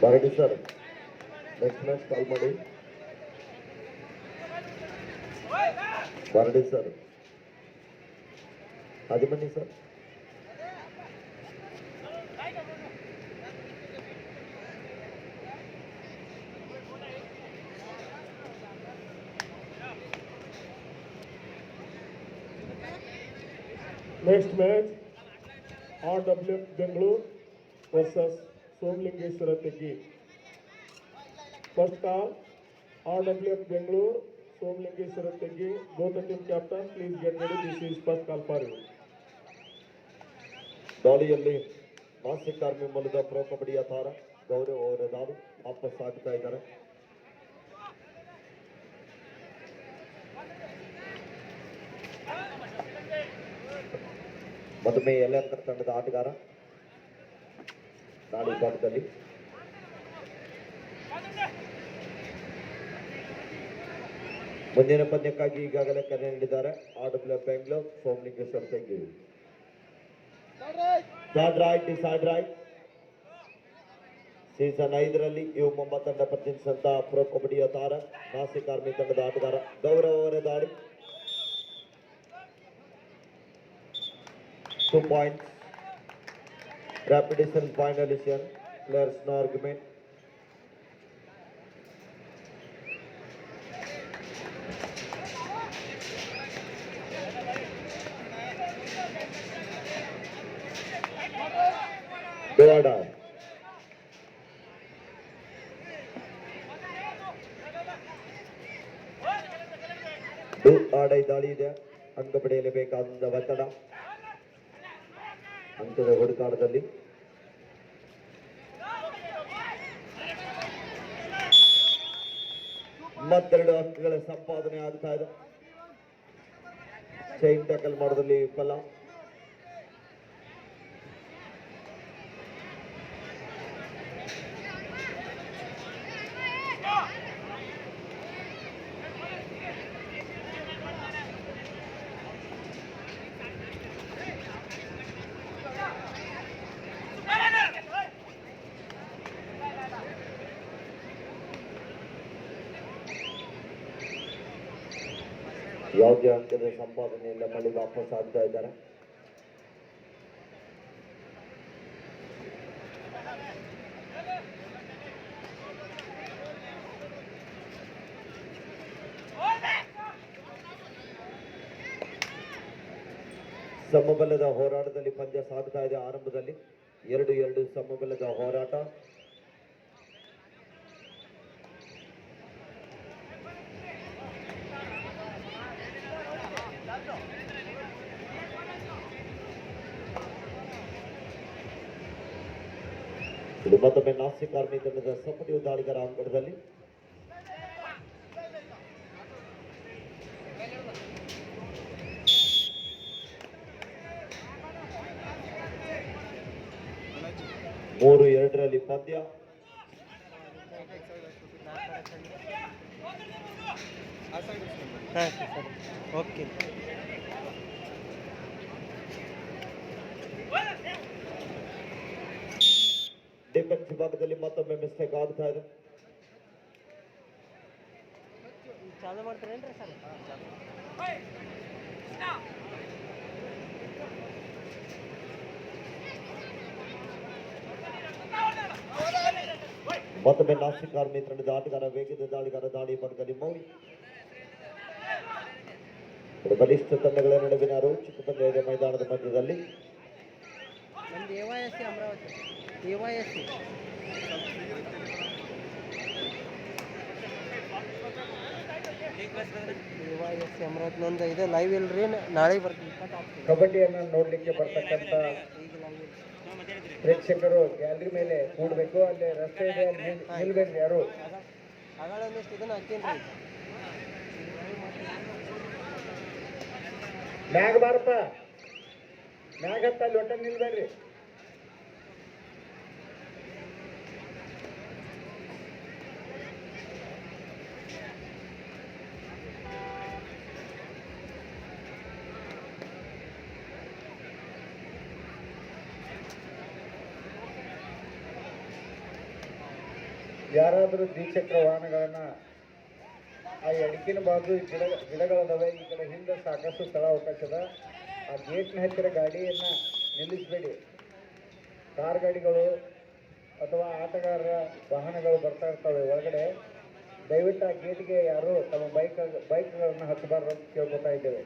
ಬಾರಡಿ sir, next match ಕಾಲ್ ಮಾಡಿ. ಬಾರಡಿ sir, ಆದಿ ಬನ್ನಿ sir. Next match, RWF Bengaluru versus Somlingeshwara Teggi. First call, RWF Bengaluru, Somlingeshwara Teggi. Both the team captain, please get ready. This is first call for you. ದಾಳಿಯಲ್ಲಿ ಮಾಸಿಕ್ army ಮೂಲದ pro ಕಬಡ್ಡಿಯ ತಾರ ಗೌರವ್ ಅವರ ದಾಳಿ ವಾಪಸ್ ಆಗ್ತಾ ಇದ್ದಾರೆ. ಮದುಮೆ ಯಲ್ಯಾಂಕರ್ ತಂಡದ ಆಟಗಾರ ದಾಳಿ ಭಾಗದಲ್ಲಿ ಮುಂದಿನ ಪಂದ್ಯಕ್ಕಾಗಿ ಈಗಾಗಲೇ ಕರೆ ನೀಡಿದ್ದಾರೆ RWF ಬೆಂಗಳೂರು ಸೋಮಲಿಂಗೇಶ್ವರ ತೆಗ್ಗಿ. ಡಿಸೈಡ್ ರೈಟ್ ಸೀಸನ್ 5ರಲ್ಲಿ U19 ತಂಡ ಪ್ರತಿನಿಧಿಸಿದಂತ ಪ್ರೊ ಕಬಡ್ಡಿಯ ತಾರ ನಾಸಿಕ್ ಆರ್ಮಿ ತಂಡದ ಆಟಗಾರ ಗೌರವ್ ಅವರ ದಾಳಿ 2 points. Repetition final decision. Players no argument. Devada. ಆಡೈ ದಾಳಿ ಇದೆ. ಅಂಕ ಪಡೆಯಲೇಬೇಕಾದ ಒತ್ತಡ ಅಂಕದ ಹುಡುಕಾಟದಲ್ಲಿ ಮತ್ತೆರಡು ಅಂಕಗಳ ಸಂಪಾದನೆ ಆಗ್ತಾ ಇದೆ. ಚೈನ್ ಟ್ಯಾಕಲ್ ಮಾಡೋದಲ್ಲಿ ವಿಫಲ. ಯಾವುದೇ ಅಂಕದ ಸಂಪಾದನೆಯಿಂದ ಮಳೆ ವಾಪಸ್ ಆಗ್ತಾ ಇದ್ದಾರೆ. ಸಮಬಲದ ಹೋರಾಟದಲ್ಲಿ ಪಂದ್ಯ ಸಾಗ್ತಾ ಇದೆ. ಆರಂಭದಲ್ಲಿ 2-2 ಸಮಬಲದ ಹೋರಾಟ. ಇದು ಮತ್ತೊಮ್ಮೆ ನಾಸಿಕ್ ಆರ್ಮಿ ತಂಡದ ಸಪೋರ್ಟಿವ್ ದಾಳಿಗಾರ ಅಂಗಡದಲ್ಲಿ ಮೂರು 2ರಲ್ಲಿ ಪಂದ್ಯ. ಓಕೆ, ಡಿಫೆನ್ಸ್ ವಿಭಾಗದಲ್ಲಿ ಮತ್ತೊಮ್ಮೆ ಮಿಸ್ಟೇಕ್ ಆಗ್ತಾ ಇದೆ. ಚಾಲು ಮಾಡ್ತಾರೇನ್ರಿ ಸರ್? ಮತ್ತೊಮ್ಮೆ ನಾಸಿಕ್ ಆರ್ಮಿ ತಂಡದ ಆಟಗಾರ ವೇಗದ ದಾಳಿಗಾರ ದಾಳಿ ಭಾಗದಲ್ಲಿ ಮೌಲಿ. ಬಲಿಷ್ಠ ತಂಡಗಳ ನಡುವಿನ ರೋಚಕ ಪಂದ್ಯ ಇದೆ ಮೈದಾನದ ಮಧ್ಯದಲ್ಲಿ. ಅಮರಾವತಿ ಇದೆ ಲೈವ್ ಇಲ್ರಿ, ನಾಳೆ ಬರ್ತೀನಿ. ಕಬಡ್ಡಿಯನ್ನು ನೋಡ್ಲಿಕ್ಕೆ ಬರ್ತಕ್ಕಂಥ ಪ್ರೇಕ್ಷಕರು ಗ್ಯಾಲರಿ ಮೇಲೆ ಕೂಡಬೇಕು. ಅಲ್ಲಿ ರಸ್ತೆ ಇದೆ, ನಿಲ್ಬೇಕು. ಯಾರು ಒಂದಿಷ್ಟು ಇದನ್ನ ಹಾಕೇನ್ರಿ ಮ್ಯಾಗ ಬಾರಪ್ಪ, ಮ್ಯಾಗ ಹತ್ತ ಅಲ್ಲಿ ಒಟ್ಟ ನಿಲ್ಬೇಡ್ರಿ. ಯಾರಾದರೂ ದ್ವಿಚಕ್ರ ವಾಹನಗಳನ್ನು ಆ ಎಡಕಿನ ಬಾಜು ಗಿಡಗಳದಾವೆ, ಈ ಕಡೆ ಹಿಂದೆ ಸಾಕಷ್ಟು ಸ್ಥಳ ಅವಕಾಶದ. ಆ ಗೇಟ್ನ ಹತ್ತಿರ ಗಾಡಿಯನ್ನು ನಿಲ್ಲಿಸಬೇಡಿ. ಕಾರ್ ಗಾಡಿಗಳು ಅಥವಾ ಆಟಗಾರರ ವಾಹನಗಳು ಬರ್ತಾ ಇರ್ತವೆ ಒಳಗಡೆ. ದಯವಿಟ್ಟು ಆ ಗೇಟ್ಗೆ ಯಾರು ತಮ್ಮ ಬೈಕ್ಗಳನ್ನು ಹತ್ತಬಾರ್ದು ಅಂತ ಕೇಳ್ಕೊತಾ ಇದ್ದೇವೆ.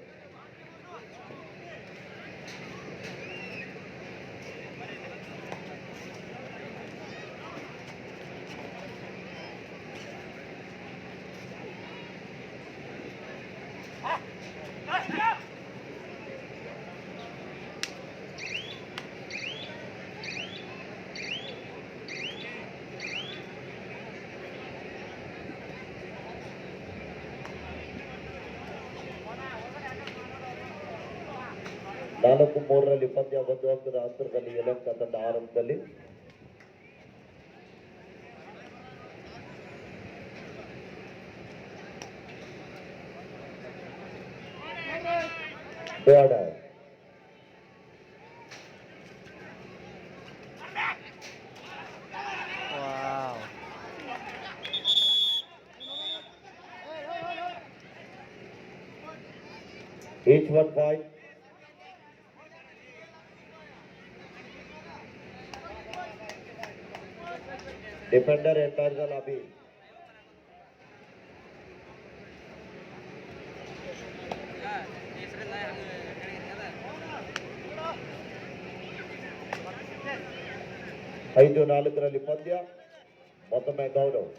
ನಾಲ್ಕು ಮೂರರಲ್ಲಿ ಪಂದ್ಯ ಒಂದು ಅಂಕದ ಅಂತರದಲ್ಲಿ ಯಲಹಂಕ ತಂಡ ಆರಂಭದಲ್ಲಿ. Order. Wow. Each 1 point. Defender enters the lobby. ಐದು ನಾಲ್ಕರಲ್ಲಿ ಪಂದ್ಯ. ಮತ್ತೊಮ್ಮೆ ಗೌರವ್.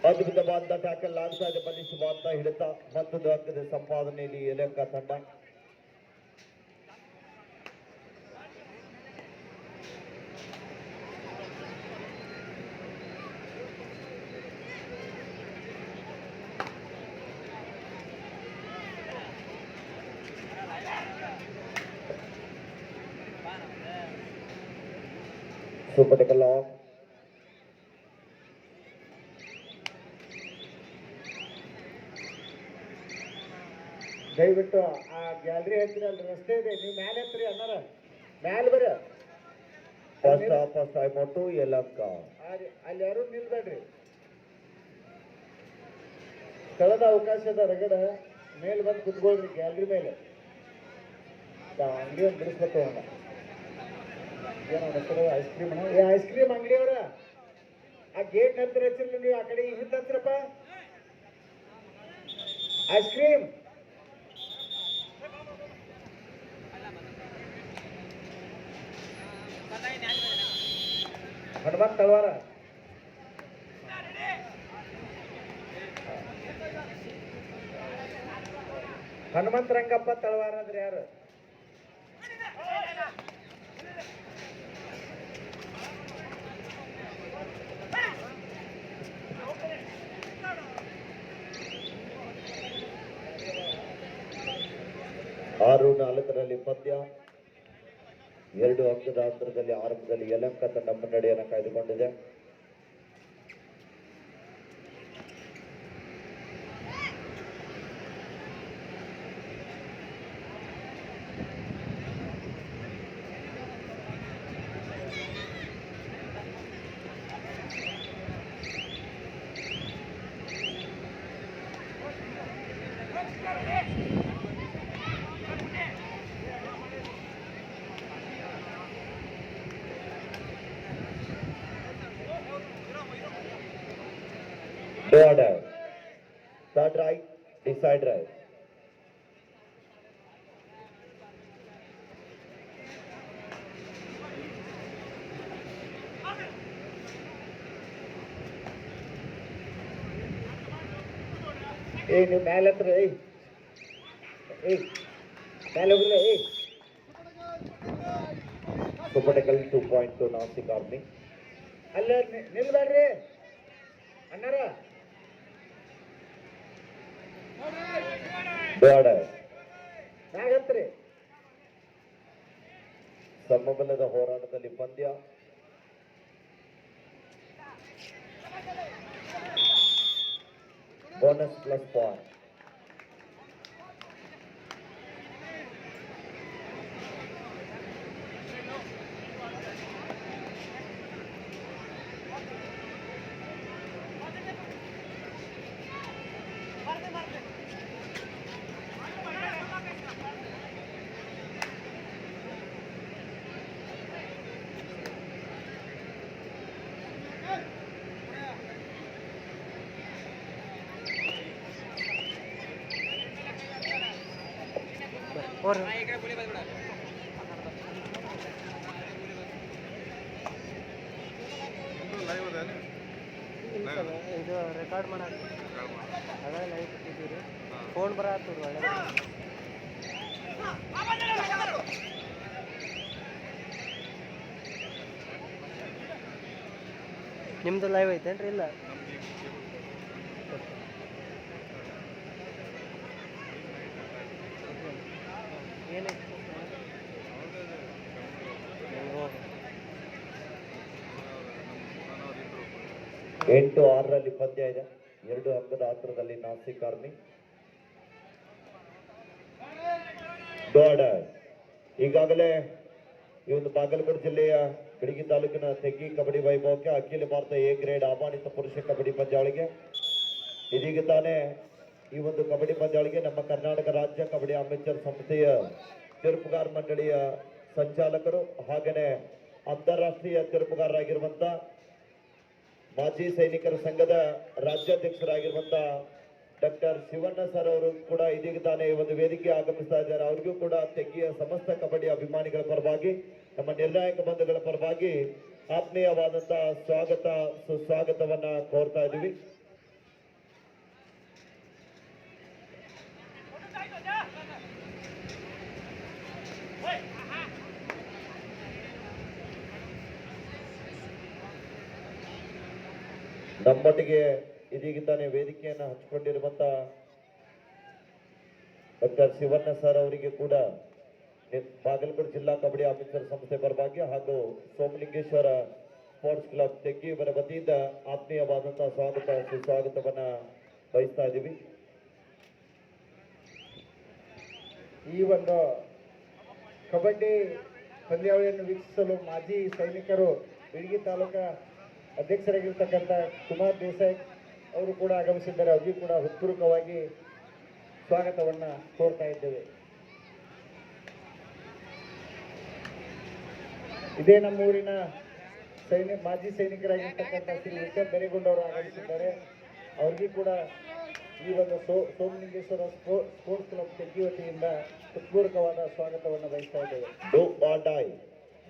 ಅದ್ಭುತವಾದ ಟ್ಯಾಕಲ್ ಆಗ್ತಾ ಇದೆ, ಬಲಿಷ್ಠವಾದ ಹಿಡಿತ. ಮತ್ತೊಂದು ಅಂಕದ ಸಂಪಾದನೆಯಲ್ಲಿ ಯಲಹಂಕ ತಂಡ. Super tackle of. ದಯವಿಟ್ಟು ಆ ಗ್ಯಾಲರಿ ಹತ್ತಿರ ಅಲ್ಲಿ ರಸ್ತೆ ಇದೆ, ನೀವು ಮ್ಯಾಲೆ ಹತ್ತಿರಿ ಅನ್ನಾರ, ಮ್ಯಾಲೆ ಬರ್ರಿ. First time out Yelahanka. ಅಲ್ಲಿ ಯಾರು ನಿಲ್ಬೇಡ್ರಿ. ಸ್ಥಳದ ಅವಕಾಶದ ರಗಡ ಮೇಲೆ ಬಂದು ಕುತ್ಕೊಳ್ರಿ ಗ್ಯಾಲರಿ ಮೇಲೆ. ಅಂಗಡಿ ಒಂದು ಬಿಡಿಸ್ಬೇಕು ಅಣ್ಣ. ಏನೋ ಹೆಸರು ಐಸ್ ಕ್ರೀಮ್. ಐಸ್ ಕ್ರೀಮ್ ಅಂಗಡಿಯವರ ಆ ಗೇಟ್ ಹತ್ತಿರ ಹಚ್ಚಿರ್ಲಿ, ನೀವು ಆ ಕಡೆ ಹಿಂದೆ ಹತ್ತಿರಪ್ಪ. ಐಸ್ ಕ್ರೀಮ್ ಹನುಮಂತ್ ತಳವಾರ. ಹನುಮಂತ ರಂಗಪ್ಪ ತಳವಾರ ಅಂದ್ರೆ ಯಾರು? ಆರು ನಾಲ್ಕರಲ್ಲಿ ಪಂದ್ಯ. 2 ಅಂಕದ ಅಂತರದಲ್ಲಿ ಆರಂಭದಲ್ಲಿ ಯಲಹಂಕ ತಂಡ ಮುನ್ನಡೆಯನ್ನು ಕಾಯ್ದುಕೊಂಡಿದೆ. Border. Third right, decide right. ನೀವು ಮ್ಯಾಲೆ ಹತ್ರ ಮ್ಯಾಲೆ ಹೋಗ್ರಿ. Super tackle 2 point to Nasik Army. ಅಲ್ಲೇ ನಿಲ್ಬೇಡ್ರಿ ಅಣ್ಣಾರ. Border. ಮ್ಯಾಗ ಹತ್ರಿ. ಸಮಬಲದ ಹೋರಾಟದಲ್ಲಿ ಪಂದ್ಯ. Bonus plus point. ಓರ್ ಇದು ರೆಕಾರ್ಡ್ ಮಾಡಕ್ಕೆ ಅದೇ ಲೈವ್ ಕೊಟ್ಟಿದ್ದೀವಿ ಫೋನ್ ಬರತ್ತದ ಒಳ್ಳೆ ನಿಮ್ದು ಲೈವ್ ಐತೇನ್ರಿ ಇಲ್ಲ ಏನೈತಿ 8-6ರಲ್ಲಿ ಪಂದ್ಯ ಇದೆ. 2 ಅಂಕದ ಅಂತರದಲ್ಲಿ ನಾಸಿಕ್ ಆರ್ಮಿ ದೊಡ್ಡ ಈಗಾಗಲೇ ಈ ಒಂದು ಬಾಗಲಕೋಟೆ ಜಿಲ್ಲೆಯ ಬಿಡಗಿ ತಾಲೂಕಿನ ತೆಗ್ಗಿ ಕಬಡ್ಡಿ ವೈಭವಕ್ಕೆ ಅಖಿಲ ಭಾರತ ಎ ಗ್ರೇಡ್ ಆಹ್ವಾನಿತ ಪುರುಷ ಕಬಡ್ಡಿ ಪಂದ್ಯಾವಳಿಗೆ ಇದೀಗ ತಾನೇ ಈ ಒಂದು ಕಬಡ್ಡಿ ಪಂದ್ಯಾವಳಿಗೆ ನಮ್ಮ ಕರ್ನಾಟಕ ರಾಜ್ಯ ಕಬಡ್ಡಿ ಅಮೇಚರ್ ಸಂಸ್ಥೆಯ ತೀರ್ಪುಗಾರ ಮಂಡಳಿಯ ಸಂಚಾಲಕರು ಹಾಗೆಯೇ ಅಂತಾರಾಷ್ಟ್ರೀಯ ತೀರ್ಪುಗಾರರಾಗಿರುವಂತ ಮಾಜಿ ಸೈನಿಕರ ಸಂಘದ ರಾಜ್ಯಾಧ್ಯಕ್ಷರಾಗಿರುವಂತ ಡಾಕ್ಟರ್ ಶಿವಣ್ಣ ಸರ್ ಅವರು ಕೂಡ ಇದೀಗ ತಾನೇ ಒಂದು ವೇದಿಕೆ ಆಗಮಿಸ್ತಾ ಇದ್ದಾರೆ. ಅವರಿಗೂ ಕೂಡ ತೆಗ್ಗಿಯ ಸಮಸ್ತ ಕಬಡ್ಡಿ ಅಭಿಮಾನಿಗಳ ಪರವಾಗಿ ನಮ್ಮ ನಿರ್ಣಾಯಕ ಬಂಧುಗಳ ಪರವಾಗಿ ಆತ್ಮೀಯವಾದಂತಹ ಸ್ವಾಗತ ಸುಸ್ವಾಗತವನ್ನ ಕೋರ್ತಾ ಇದ್ದೀವಿ. ನಮ್ಮೊಟ್ಟಿಗೆ ಇದೀಗ ತಾನೇ ವೇದಿಕೆಯನ್ನು ಹಂಚಿಕೊಂಡಿರುವಂತ ಡಾಕ್ಟರ್ ಶಿವಣ್ಣ ಸರ್ ಅವರಿಗೆ ಕೂಡ ಬಾಗಲಕೋಟೆ ಜಿಲ್ಲಾ ಕಬಡ್ಡಿ ಆಫೀಸರ್ ಸಂಸ್ಥೆ ಪರವಾಗಿ ಹಾಗೂ ಸೋಮಲಿಂಗೇಶ್ವರ ಸ್ಪೋರ್ಟ್ಸ್ ಕ್ಲಬ್ ತೆಗ್ಗಿ ಇವರ ವತಿಯಿಂದ ಆತ್ಮೀಯವಾದಂತಹ ಸ್ವಾಗತ ಸುಸ್ವಾಗತವನ್ನ ಬಯಸ್ತಾ ಇದ್ದೀವಿ. ಈ ಒಂದು ಕಬಡ್ಡಿ ಪಂದ್ಯಾವಳಿಯನ್ನು ವೀಕ್ಷಿಸಲು ಮಾಜಿ ಸೈನಿಕರು ಬಿಡಗಿ ತಾಲೂಕಾ ಅಧ್ಯಕ್ಷರಾಗಿರ್ತಕ್ಕಂಥ ಕುಮಾರ್ ದೇಸಾಯಿ ಅವರು ಕೂಡ ಆಗಮಿಸಿದ್ದಾರೆ. ಅವರಿಗೂ ಕೂಡ ಹೃತ್ಪೂರ್ವಕವಾಗಿ ಸ್ವಾಗತವನ್ನು ಕೋರ್ತಾ ಇದ್ದೇವೆ. ಇದೇ ನಮ್ಮೂರಿನ ಮಾಜಿ ಸೈನಿಕರಾಗಿರ್ತಕ್ಕಂಥ ಶ್ರೀ ವಿಠಲ್ ಬೆರೆಗೊಂಡವರು ಆಗಮಿಸಿದ್ದಾರೆ. ಅವರಿಗೂ ಕೂಡ ಈ ಒಂದು ಸೋಮಲಿಂಗೇಶ್ವರ ಸ್ಪೋರ್ಟ್ಸ್ ಕ್ಲಬ್ ತೆಗ್ಗಿ ವತಿಯಿಂದ ಹೃತ್ಪೂರ್ವಕವಾದ ಸ್ವಾಗತವನ್ನು ಬಯಸ್ತಾ ಇದ್ದೇವೆ. Do or dye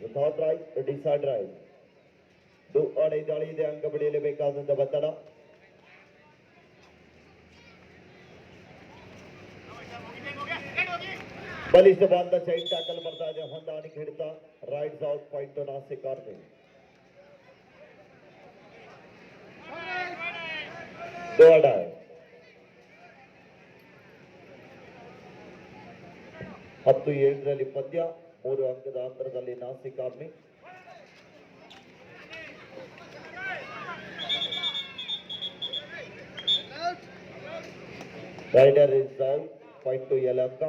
without right decide right do or dye ದಾಳಿ ಇದೆ. ಅಂಕ ಪಡೆಯಲೇಬೇಕಾದಂತ ಒತ್ತಡ. ಬಲಿಷ್ಠವಾದ ಸೈಡ್ ಟ್ಯಾಕಲ್ ಬರ್ತಾ ಇದೆ. ಹೊಂದಾಣಿಕೆ ಹಿಡಿತ raid's out point Nashik army. ದೊಡ್ಡ 10-7ರಲ್ಲಿ ಪಂದ್ಯ 3 ಅಂಕದ ಅಂತರದಲ್ಲಿ Nashik army. Raider is out point to Yelahanka.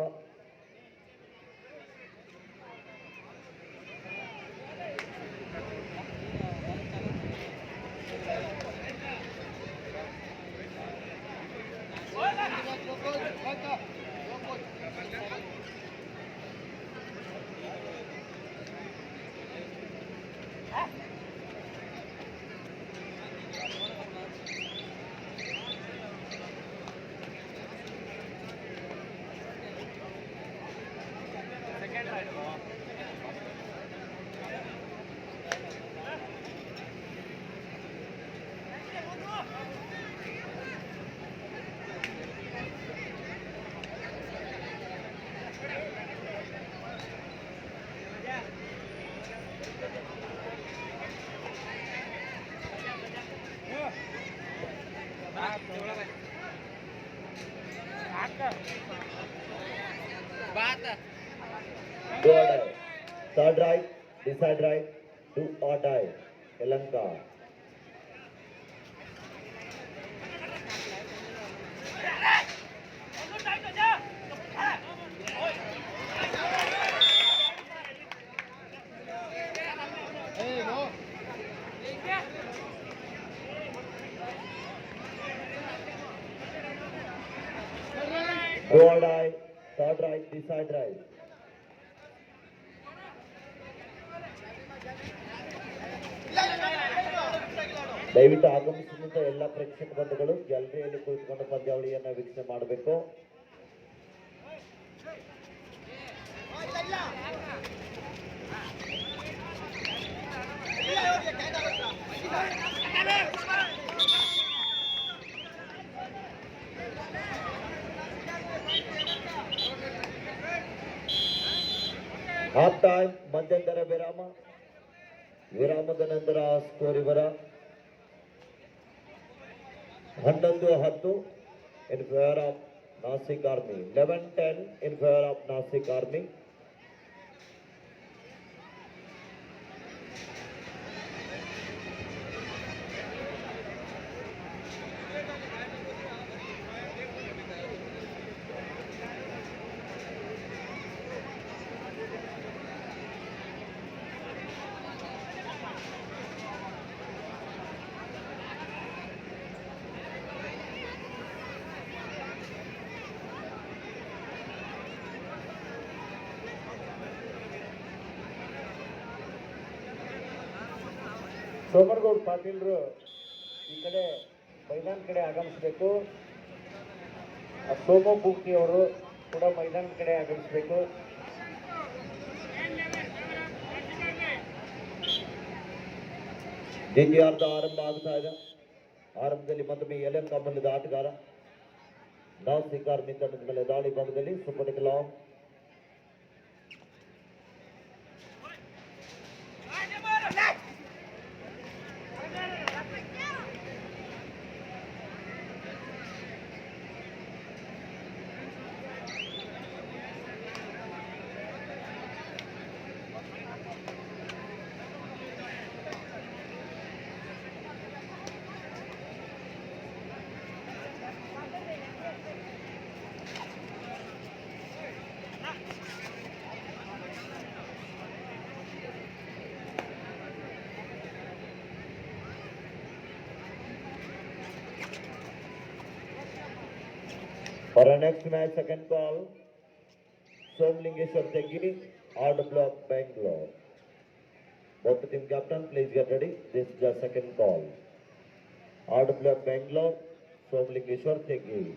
Go or die. Third right, decide right, do or die. Ylanka. Go or die. Third right, decide right. ದಯವಿಟ್ಟು ಆಗಮಿಸಿದಂತ ಎಲ್ಲ ಪ್ರೇಕ್ಷಕ ಬಂಧುಗಳು ಗ್ಯಾಲರಿಯಲ್ಲಿ ಕುಳಿತುಕೊಂಡು ಪಂದ್ಯಾವಳಿಯನ್ನ ವೀಕ್ಷಣೆ ಮಾಡಬೇಕು. ಟೈಮ್ ಮಧ್ಯಂತರ ವಿರಾಮ. ವಿರಾಮದ ನಂತರ ಸ್ಕೋರ್ ಇವರ 11-10 in favor of Nasik Army. 11-10 in favor of Nasik Army. ಸೋಮರಗೌಡ ಪಾಟೀಲ್ರು ಈ ಕಡೆ ಮೈದಾನ ಕಡೆ ಆಗಮಿಸಬೇಕು. ಸೋಮು ಬೂಕಿ ಅವರು ಕೂಡ ಮೈದಾನ ಕಡೆ ಆಗಮಿಸಬೇಕು. ಜಿಜಿಆರ್ದ ಆರಂಭ ಆಗ್ತಾ ಇದೆ. ಆರಂಭದಲ್ಲಿ ಮತ್ತೊಮ್ಮೆ ಯಲಹಂಕ ಮೂಲದ ಆಟಗಾರ ನಾಸಿಕ್ ಆರ್ಮಿ ತಂಡದ ಮೇಲೆ ದಾಳಿ ಭಾಗದಲ್ಲಿ super long For our next match, second call, Somlingeshwar Tegiri, RW of Bangalore. Both the team captain, please get ready. This is the second call. RW of Bangalore, Somlingeshwar Tegiri.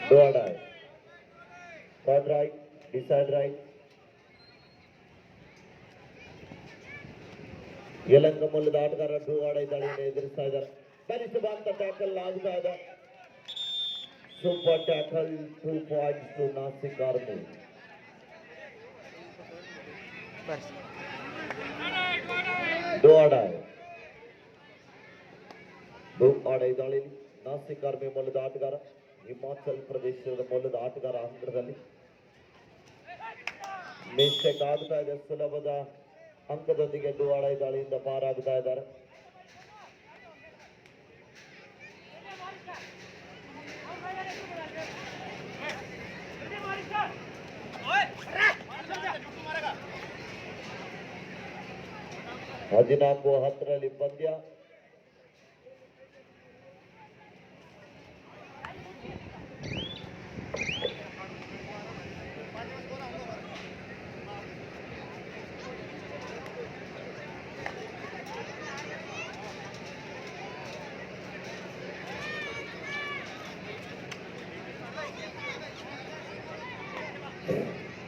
Do or die. Third right, decide right. Yelahanka ಮೂಲದ ಆಟಗಾರ do ಆಡ ದಾಳಿಯನ್ನು ಎದುರಿಸ್ತಾ ಇದ್ದಾರೆ. ಬಲಿಷ್ಠವಾದ tackle ಆಗ್ತಾ ಇದೆ. Super tackle 2 points to Nasik Army. Do ಆಡ ದಾಳಿ ನಾಸಿಕ್ ಆರ್ಮಿ ಮೂಲದ ಆಟಗಾರ, ಹಿಮಾಚಲ್ ಪ್ರದೇಶದ ಮೂಲದ ಆಟಗಾರ ಅಂಕದಲ್ಲಿ ಮಿಸ್ಟೇಕ್ ಆಗ್ತಾ ಇದೆ. ಸುಲಭದ ಅಂಕದೊಂದಿಗೆ ಡೂ ಆಡ ದಾಳಿಯಿಂದ ಪಾರಾಗ್ತಾ ಇದ್ದಾರೆ. ಹದಿನಾಲ್ಕು 10ರಲ್ಲಿ ಪಂದ್ಯ.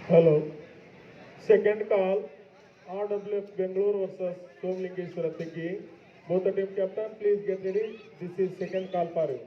Hello. Second call, RWF Bangalore versus Somlingeshwar Teggi. Both the team captain, please get ready. This is second call for you.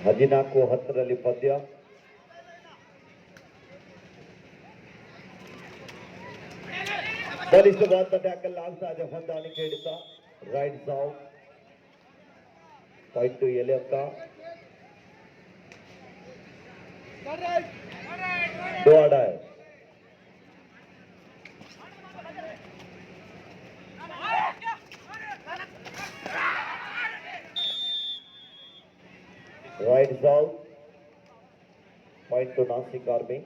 ಹದಿನಾಲ್ಕು 10ರಲ್ಲಿ ಪಂದ್ಯ. ಬಲಿಷ್ಠವಾದ ಟ್ಯಾಕಲ್ ಆಗ್ತಾ ಇದೆ. ಹೊಂದಾಣಿಕೆ ಹಿಡಿತ raid's out point to Yelahanka. Do or die. Right south, point to Nasik Army.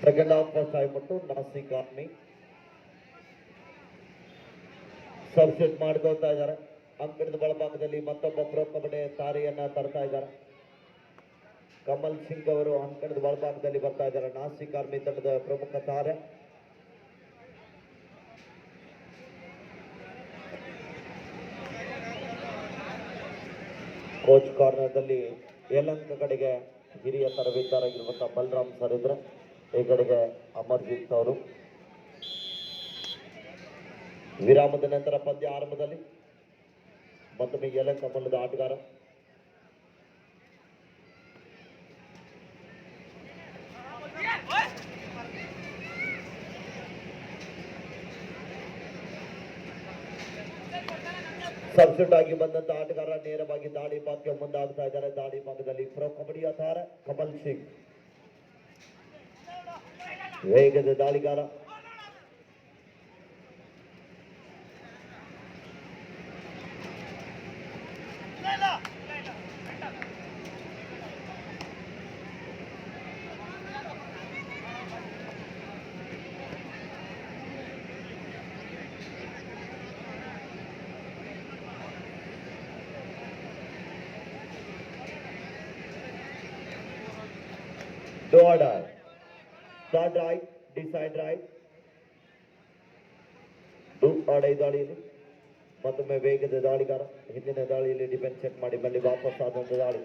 Second half first time ಬಿಟ್ಟು Nashik army subset ಮಾಡ್ಕೊಳ್ತಾ ಇದ್ದಾರೆ. ಅಂಕಣದ ಬಲಭಾಗದಲ್ಲಿ ಮತ್ತೊಬ್ಬ ಪ್ರೊ ಕಬಡ್ಡಿ ತಾರೆಯನ್ನ ತರ್ತಾ ಇದ್ದಾರೆ. ಕಮಲ್ ಸಿಂಗ್ ಅವರು ಅಂಕಣದ ಬಲಭಾಗದಲ್ಲಿ ಬರ್ತಾ ಇದ್ದಾರೆ. ನಾಸಿಕ್ ಆರ್ಮಿ ತಂಡದ ಪ್ರಮುಖ ತಾರೆ. ಕೋಚ್ ಕಾರ್ನರ್ದಲ್ಲಿ ಯಲಂಕ ಕಡೆಗೆ ಹಿರಿಯ ತರಬೇತರಾಗಿರುವಂತಹ ಬಲರಾಮ್ ಸರ್ ಇದ್ರೆ, ಈ ಕಡೆಗೆ ಅಮರ್ಜಿತ್ ಅವರು. ವಿರಾಮದ ನಂತರ ಪಂದ್ಯ ಆರಂಭದಲ್ಲಿ ಮತ್ತೊಮ್ಮೆ ಯಲಂಕ ಮೂಲದ ಆಟಗಾರ ಸಬ್ಸೆಟ್ ಆಗಿ ಬಂದಂತ ಆಟಗಾರ ನೇರವಾಗಿ ದಾಳಿ ಭಾಗಕ್ಕೆ ಮುಂದಾಗ್ತಾ ಇದ್ದಾರೆ. ದಾಳಿ ಭಾಗದಲ್ಲಿ ಪ್ರೊ ಕಬಡ್ಡಿಯ ತಾರೆ ಕಮಲ್ ಸಿಂಗ್, ವೇಗದ ದಾಳಿಗಾರ. Do or die. Start right, decide right. Do or die ದಾಳಿಯಲ್ಲಿ ಮತ್ತೊಮ್ಮೆ ವೇಗದ ದಾಳಿಗಾರ. ಹಿಂದಿನ ದಾಳಿಯಲ್ಲಿ ಡಿಫೆನ್ಸ್ ಚೆಕ್ ಮಾಡಿ ಬಲ್ಲಿ ವಾಪಸ್ ಆದಂತ ದಾಳಿ.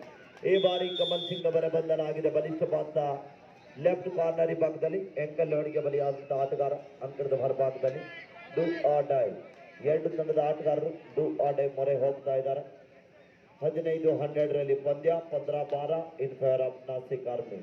ಈ ಬಾರಿ ಕಮಲ್ ಸಿಂಗ್ ಅವರ ಬಂಧನ ಆಗಿದೆ. ಬಲಿಷ್ಠವಾದ ಲೆಫ್ಟ್ ಕಾರ್ನರ್ ಭಾಗದಲ್ಲಿ ಎಂಕಲ್ ಹೊಡಿಗೆ ಬಲಿಯಾದಂತಹ ಆಟಗಾರ ಅಂಕಣದ ಹೊರಭಾಗದಲ್ಲಿ. Do or die. ಎರಡು ತಂಡದ ಆಟಗಾರರು ಡು ಆರ್ ಡೈ ಮೊರೆ ಹೋಗ್ತಾ ಇದ್ದಾರೆ. 15-12 ಪಂದ್ಯ, 15-12 in favour of Nashik army.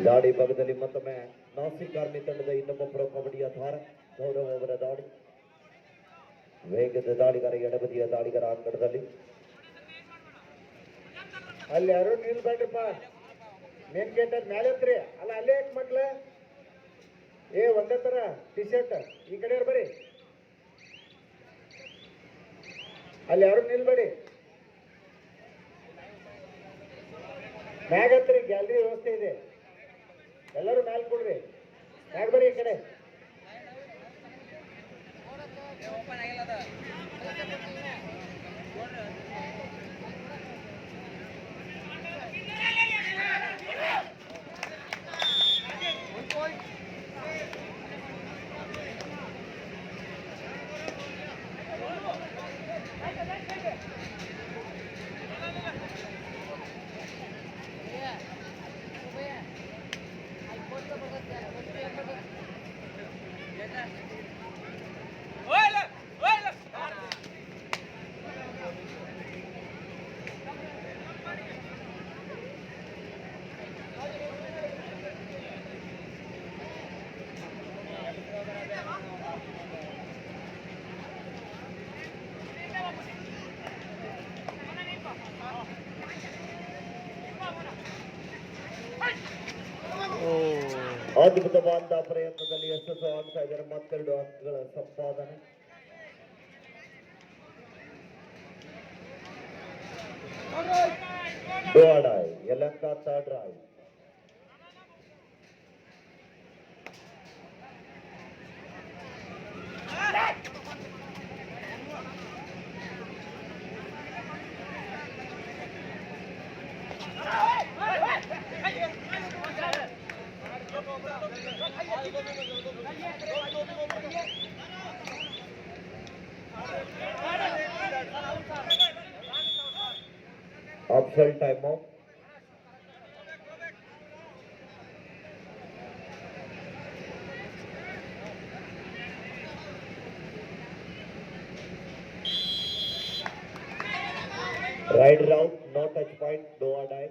ದಾಳಿ ಭಾಗದಲ್ಲಿ ಮತ್ತೊಮ್ಮೆ ನಾಸಿಕ್ ಆರ್ಮಿ ತಂಡದ ಇನ್ನೊಬ್ಬ ಪ್ರೊ ಕಬಡ್ಡಿಯ ತಾರ ಗೌರವ್ ಅವರ ದಾಳಿ. ವೇಗದ ದಾಳಿಗಾರ, ಎಡಬದಿಯ ದಾಳಿಗಾರ ಅಂಕಣದಲ್ಲಿ. ಅಲ್ಲಿ ಯಾರು ನಿಲ್ಬೇಡ್ರಿಪ್ಪ, ಮೇನ್ ಗೇಟ್ ಅಲ್ಲಿ ಮೇಲೆ ಹತ್ರಿ. ಅಲ್ಲ ಅಲ್ಲೇ ಯಾಕೆ ಮಕ್ಳ ಒಂದೇ ತರ ಟಿ ಶರ್ಟ್. ಈ ಕಡೆ ಬರ್ರಿ, ಅಲ್ಲಿ ಯಾರು ನಿಲ್ಬೇಡಿ. ಮ್ಯಾಗ ಹತ್ರಿ, ಗ್ಯಾಲರಿ ವ್ಯವಸ್ಥೆ ಇದೆ. ಎಲ್ಲರೂ ಮ್ಯಾಲ್ ಕೊಡ್ರಿ, ಮ್ಯಾಗ ಬರ್ರಿ ಈ ಕಡೆ. ಅದ್ಭುತವಾದ ಪ್ರಯತ್ನದಲ್ಲಿ ಯಶಸ್ಸು ಆಗ್ತಾ ಇದ್ದಾರೆ. ಮತ್ತೆರಡು ಅಂಕಗಳ ಸಂಪಾದನೆ. ಡೋಡಾಯ್ Yelahanka third raid. Optional timeout. Right route, no touch point, do or die.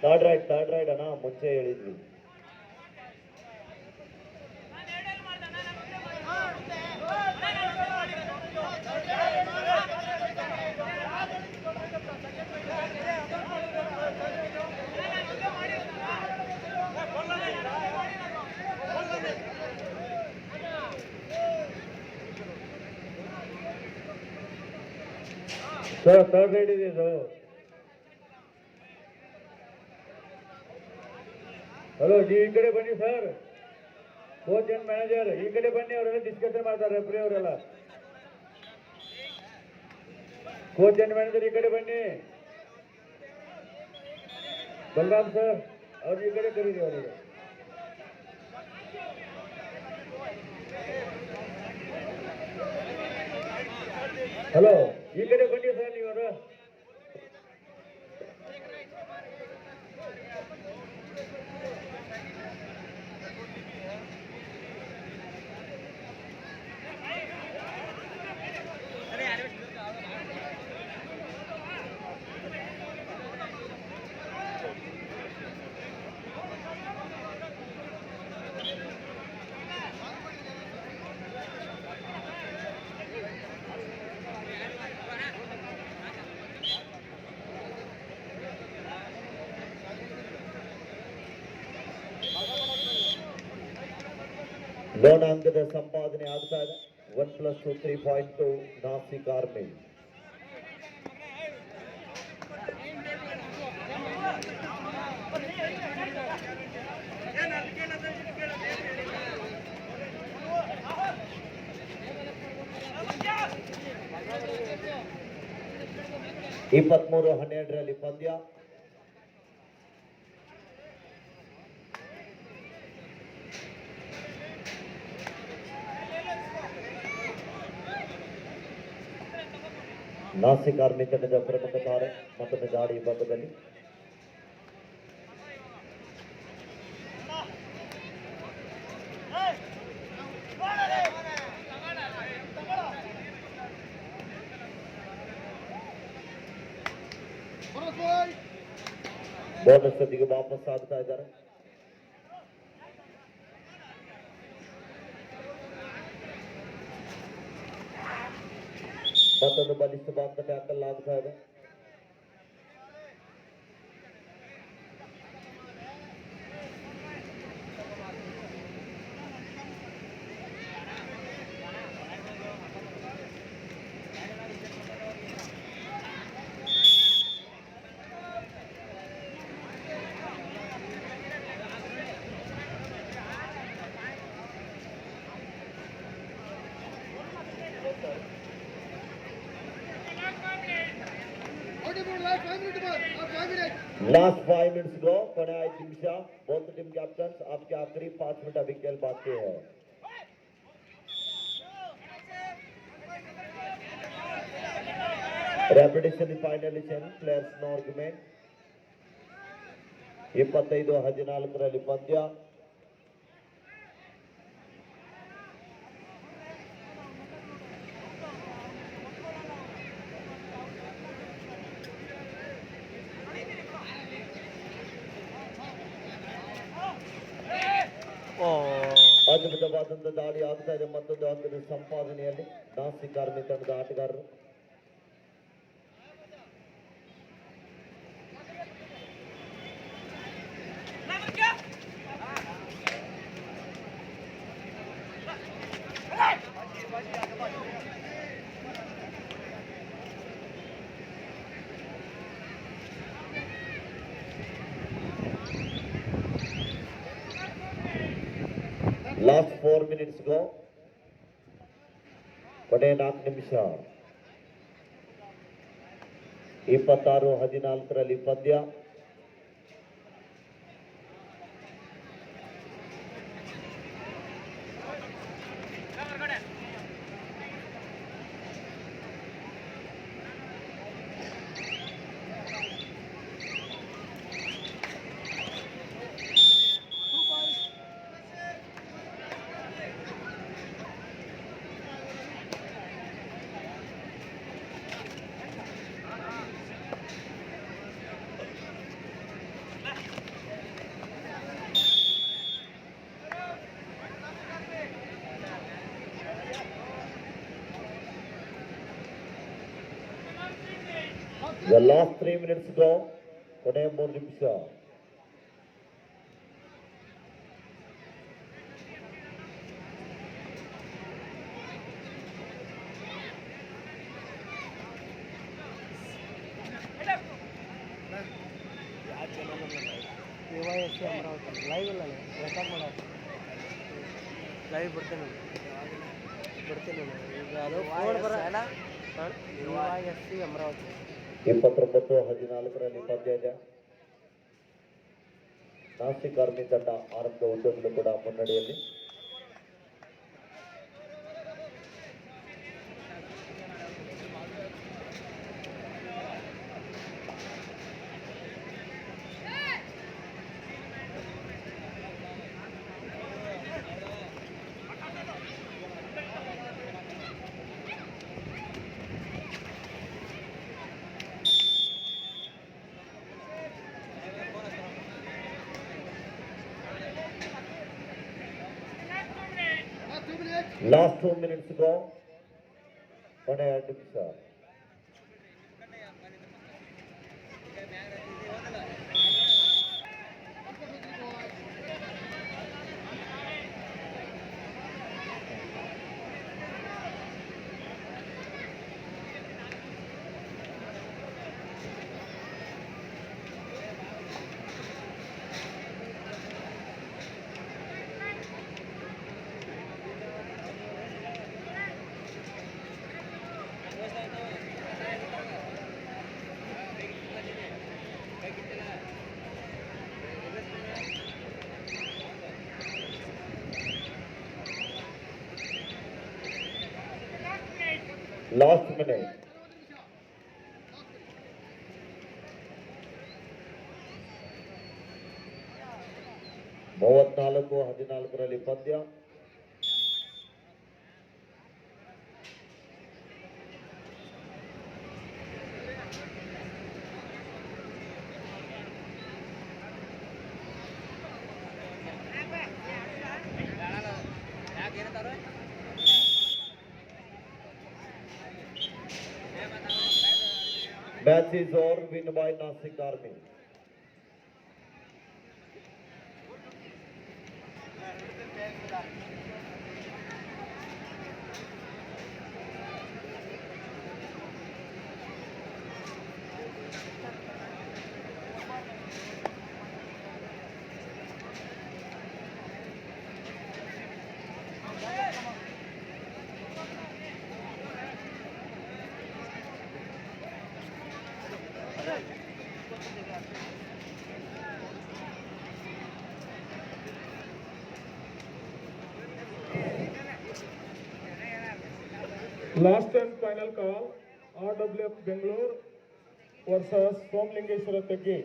Third right ಅಣ್ಣ ಮುಂಚೆ ಹೇಳಿದ್ವಿ. ಸರ್ ಥರ್ಡ್ ರೈಡ್ ಇದೆ ಇದು. ಹಲೋ ನೀವು ಈ ಕಡೆ ಬನ್ನಿ ಸರ್. ಕೋಚ್ ಅಂಡ್ ಮ್ಯಾನೇಜರ್ ಈ ಕಡೆ ಬನ್ನಿ, ಅವರೆಲ್ಲ ಡಿಸ್ಕಷನ್ ಮಾಡ್ತಾರೆ, ರೆಫ್ರಿ ಅವರೆಲ್ಲ. ಕೋಚ್ ಅಂಡ್ ಮ್ಯಾನೇಜರ್ ಈ ಕಡೆ ಬನ್ನಿ. ಬಲರಾಮ್ ಸರ್ ಅವ್ರು ಈ ಕಡೆ ಕರೀರಿ ಅವರಿಗೆ. ಹಲೋ ಈ ಕಡೆ ಬನ್ನಿ ಸರ್ ನೀವರು. ಲೋಣ ಅಂಕದ ಸಂಪಾದನೆ ಆಗ್ತಾ ಇದೆ. 1+2 3.2 ನಾಸಿಕ್ ಆರ್ಮಿ. ಇಪ್ಪತ್ಮೂರು 12ರಲ್ಲಿ ಪಂದ್ಯ. ನಾಸಿಕ್ ಆರ್ಮಿ ತಂಡದ ಪ್ರಮುಖ ತಾರೆ ಮತ್ತೊಂದು ಗಾಡಿ ಭಾಗದಲ್ಲಿ. ಬೋನಸ್ ಜೊತೆಗೆ ವಾಪಸ್ ಆಗ್ತಾ ಇದ್ದಾರೆ. ಮತ್ತೊಂದು ಬಲಿಷ್ಠವಾದ ಟ್ಯಾಕಲ್ ಆಗ್ತಾ ಇದೆ. लास्ट 5 मिनट्स गो. कोने 5 निमिष. बोथ टीम कैप्टन्स आपके आखिरी 5 मिनट अभी खेल बाकी है. Repetition in finalization. Players no argument. 25-14ರಲ್ಲಿ ಪಂದ್ಯ. ಅದ್ಭುತವಾದಂತಹ ದಾಳಿ ಆಗ್ತಾ ಇದೆ ಮತ್ತೊಂದು ಅಂಕದ ಸಂಪಾದನೆಯಲ್ಲಿ ನಾಸಿಕ್ ಆರ್ಮಿ ತಂಡದ ಆಟಗಾರರು. Last 4 minutes go. ಕೊನೆ 4 ನಿಮಿಷ. 26-14ರಲ್ಲಿ ಪಂದ್ಯ. The last 3 minutes go. ಕೊನೆ 3 ನಿಮಿಷ. YSC ಅಮರಾವತಿ ಲೈವ್ ಇಲ್ಲ ರೆಕಾರ್ಡ್ ಮಾಡೋ ಲೈವ್ ಬಿಡ್ತೀನಿ ಈಗ ಅದು ಫೋನ್ ಬರ YSC ಅಮರಾವತಿ 29-14ರಲ್ಲಿ ಪಂದ್ಯ ಇದೆ. ನಾಸಿಕ್ ಆರ್ಮಿ ತಂಡ ಆರಂಭದ ಉದ್ಯೋಗಗಳು ಕೂಡ ಮುನ್ನಡೆಯಲ್ಲಿ. Last 2 minutes go. ಕೊನೆ 2 ನಿಮಿಷ. Last minute. ಮೂವತ್ನಾಲ್ಕು 14ರಲ್ಲಿ ಪಂದ್ಯ. Match is over, win by Nasik Army. Last and final call, RWF Bangalore versus Somlingeshwara Teggi.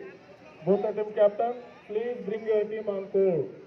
Both the team captain, please bring your team on court.